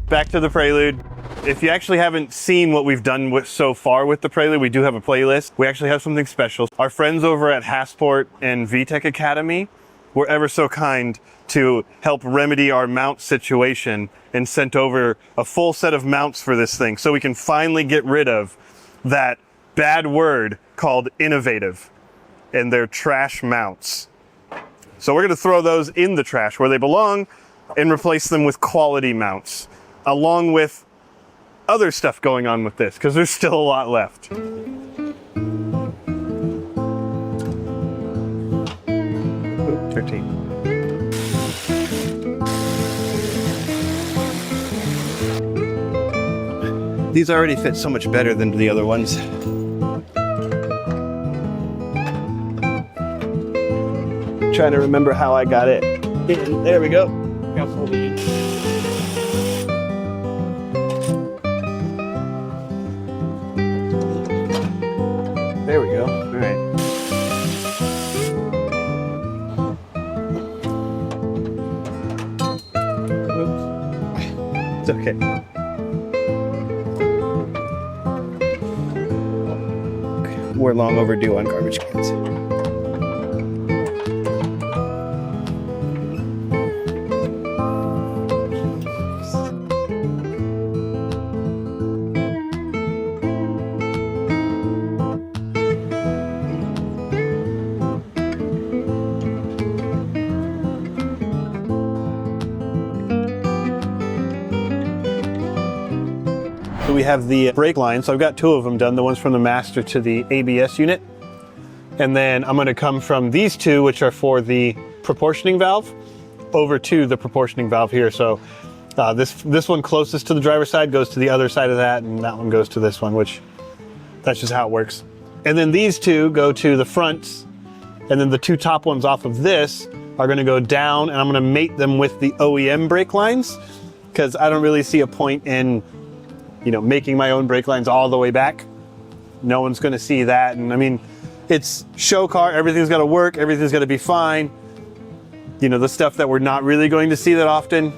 back to the Prelude. If you actually haven't seen what we've done so far with the Prelude, we do have a playlist. We actually have something special. Our friends over at Hasport and VTech Academy were ever so kind to help remedy our mount situation and sent over a full set of mounts for this thing so we can finally get rid of that bad word called innovative and their trash mounts. So we're gonna throw those in the trash where they belong and replace them with quality mounts, along with other stuff going on with this, because there's still a lot left. 13. These already fit so much better than the other ones. Trying to remember how I got it in. There we go. There we go. All right. Oops. It's okay. We're long overdue on garbage cans. We have the brake line, so I've got two of them done, the ones from the master to the ABS unit. And then I'm going to come from these two, which are for the proportioning valve, over to the proportioning valve here. So this one closest to the driver's side goes to the other side of that, and that one goes to this one, which that's just how it works. And then these two go to the fronts, and then the two top ones off of this are going to go down, and I'm going to mate them with the OEM brake lines, because I don't really see a point in making my own brake lines all the way back. No one's gonna see that. And I mean, it's show car, everything's gotta work, everything's gotta be fine. The stuff that we're not really going to see that often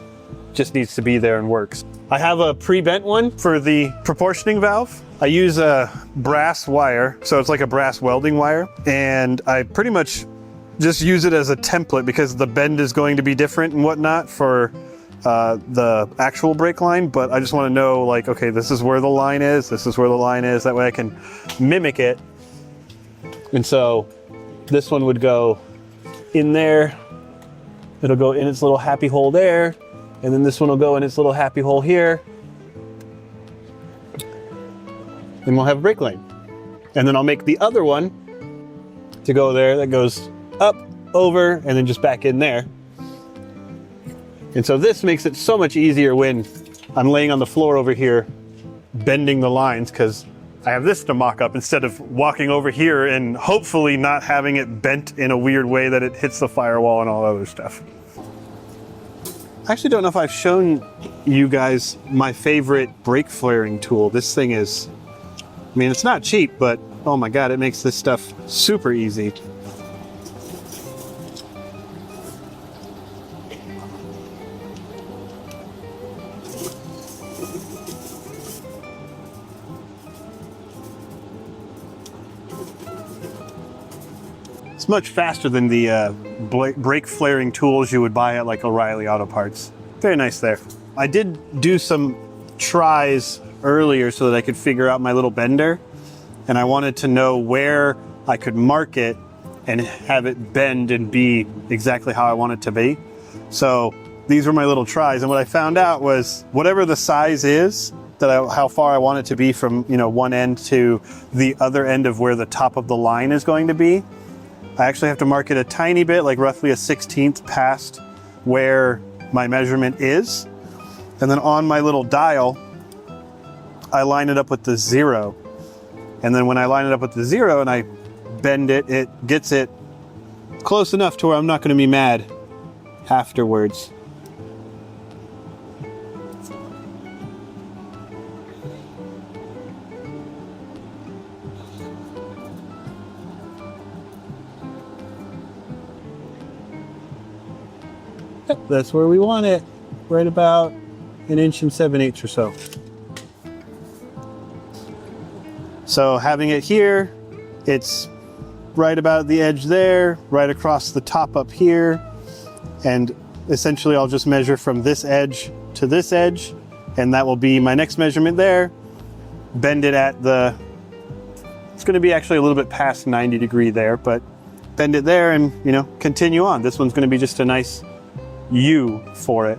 just needs to be there and works. I have a pre-bent one for the proportioning valve. I use a brass wire, so it's like a brass welding wire. And I pretty much just use it as a template because the bend is going to be different and whatnot for the actual brake line, but I just want to know, like, okay, this is where the line is, this is where the line is, that way I can mimic it. And so this one would go in there, it'll go in its little happy hole there, and then this one will go in its little happy hole here, and we'll have a brake line. And then I'll make the other one to go there that goes up, over, and then just back in there. And so this makes it so much easier when I'm laying on the floor over here, bending the lines, because I have this to mock up instead of walking over here and hopefully not having it bent in a weird way that it hits the firewall and all other stuff. I actually don't know if I've shown you guys my favorite brake flaring tool. This thing is, I mean, it's not cheap, but oh my God, it makes this stuff super easy. It's much faster than the brake flaring tools you would buy at like O'Reilly Auto Parts. Very nice there. I did do some tries earlier so that I could figure out my little bender, and I wanted to know where I could mark it and have it bend and be exactly how I want it to be. So these were my little tries, and what I found out was whatever the size is, how far I want it to be from one end to the other end of where the top of the line is going to be, I actually have to mark it a tiny bit, like roughly a 1/16 past where my measurement is. And then on my little dial, I line it up with the 0. And then when I line it up with the 0 and I bend it, it gets it close enough to where I'm not going to be mad afterwards. That's where we want it, right about 1 7/8 inches or so. So having it here, it's right about the edge there, right across the top up here, and essentially I'll just measure from this edge to this edge, and that will be my next measurement there. Bend it at the, it's going to be actually a little bit past 90 degree there, but bend it there and, you know, continue on. This one's going to be just a nice U for it.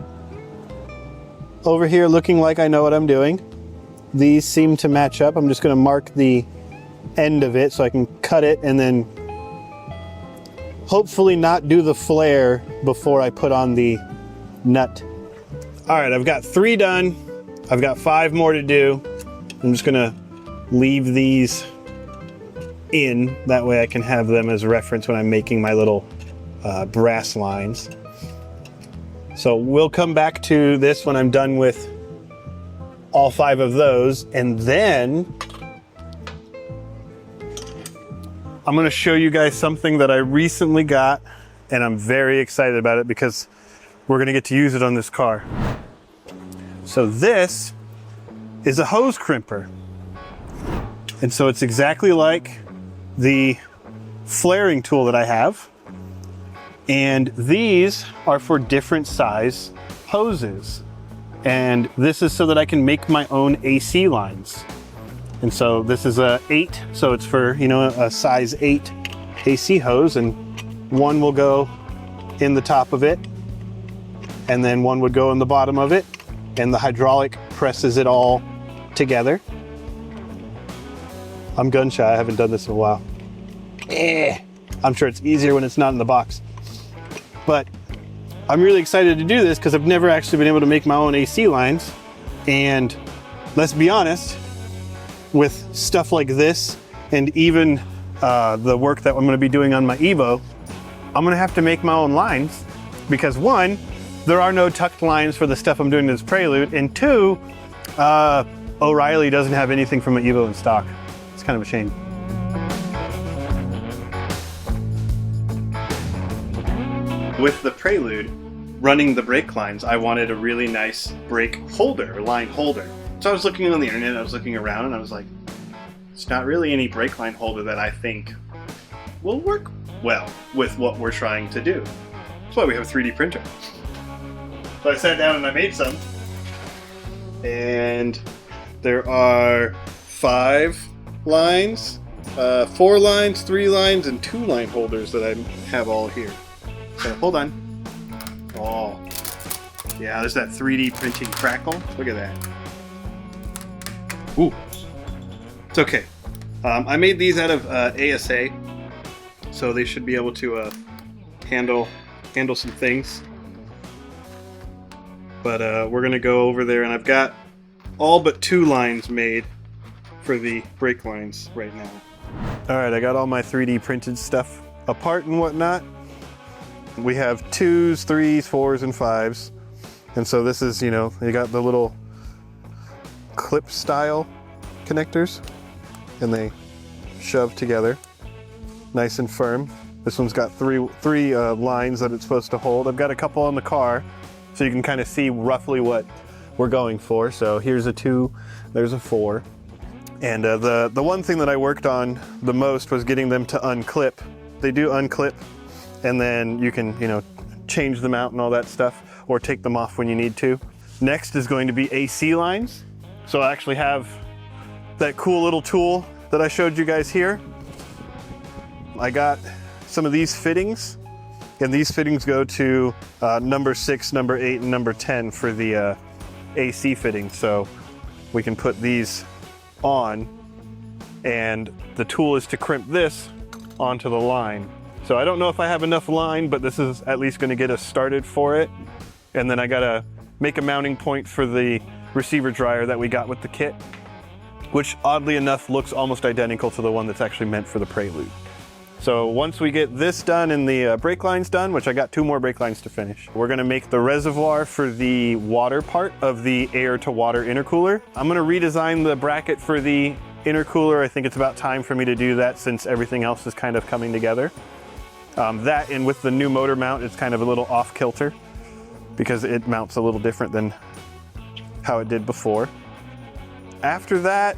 Over here, looking like I know what I'm doing. These seem to match up. I'm just going to mark the end of it so I can cut it and then hopefully not do the flare before I put on the nut. All right, I've got 3 done. I've got 5 more to do. I'm just gonna leave these in. That way I can have them as a reference when I'm making my little brass lines. So we'll come back to this when I'm done with all 5 of those, and then I'm going to show you guys something that I recently got, and I'm very excited about it because we're going to get to use it on this car. So this is a hose crimper. And so it's exactly like the flaring tool that I have. And these are for different size hoses. And this is so that I can make my own AC lines. And so this is a 8, so it's for, you know, a size 8 AC hose, and one will go in the top of it, and then one would go in the bottom of it, and the hydraulic presses it all together. I'm gun shy, I haven't done this in a while. I'm sure it's easier when it's not in the box. But I'm really excited to do this because I've never actually been able to make my own AC lines. And let's be honest, with stuff like this, and even the work that I'm going to be doing on my Evo, I'm going to have to make my own lines because 1, there are no tucked lines for the stuff I'm doing to this Prelude, and 2, O'Reilly doesn't have anything from an Evo in stock. It's kind of a shame. With the Prelude, running the brake lines, I wanted a really nice brake holder, line holder. So I was looking on the internet, I was looking around, and I was like, it's not really any brake line holder that I think will work well with what we're trying to do. That's why we have a 3D printer. So I sat down and I made some. And there are 5 lines, 4 lines, 3 lines, and 2 line holders that I have all here. So hold on. Oh, yeah, there's that 3D printing crackle. Look at that. Ooh, it's okay. I made these out of ASA, so they should be able to handle some things. But we're gonna go over there, and I've got all but 2 lines made for the brake lines right now. All right, I got all my 3D printed stuff apart and whatnot. We have 2s, 3s, 4s, and 5s. And so this is, you know, you got the little clip style connectors, and they shove together nice and firm. This one's got three lines that it's supposed to hold. I've got a couple on the car, so you can kind of see roughly what we're going for. So here's a 2, there's a 4. And the one thing that I worked on the most was getting them to unclip. They do unclip, and then you can, you know, change them out and all that stuff, or take them off when you need to. Next is going to be AC lines. So I actually have that cool little tool that I showed you guys here. I got some of these fittings, and these fittings go to number 6, number 8, and number 10 for the AC fitting. So we can put these on, and the tool is to crimp this onto the line. So I don't know if I have enough line, but this is at least going to get us started for it. And then I gotta make a mounting point for the receiver dryer that we got with the kit, which oddly enough looks almost identical to the one that's actually meant for the Prelude. So once we get this done and the brake lines done, which I got 2 more brake lines to finish, we're gonna make the reservoir for the water part of the air to water intercooler. I'm gonna redesign the bracket for the intercooler. I think it's about time for me to do that since everything else is kind of coming together. That, and with the new motor mount, it's kind of a little off kilter because it mounts a little different than how it did before. After that,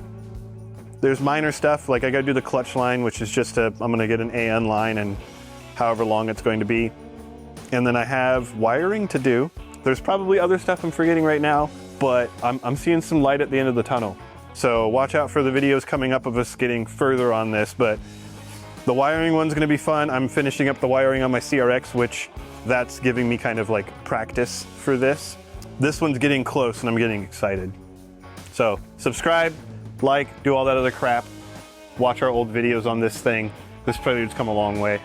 there's minor stuff, like I gotta do the clutch line, which is just I'm gonna get an AN line and however long it's going to be. And then I have wiring to do. There's probably other stuff I'm forgetting right now, but I'm seeing some light at the end of the tunnel. So watch out for the videos coming up of us getting further on this, but the wiring one's gonna be fun. I'm finishing up the wiring on my CRX, which that's giving me kind of like practice for this. This one's getting close and I'm getting excited. So subscribe, like, do all that other crap. Watch our old videos on this thing. This Prelude's come a long way.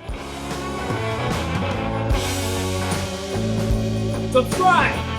Subscribe!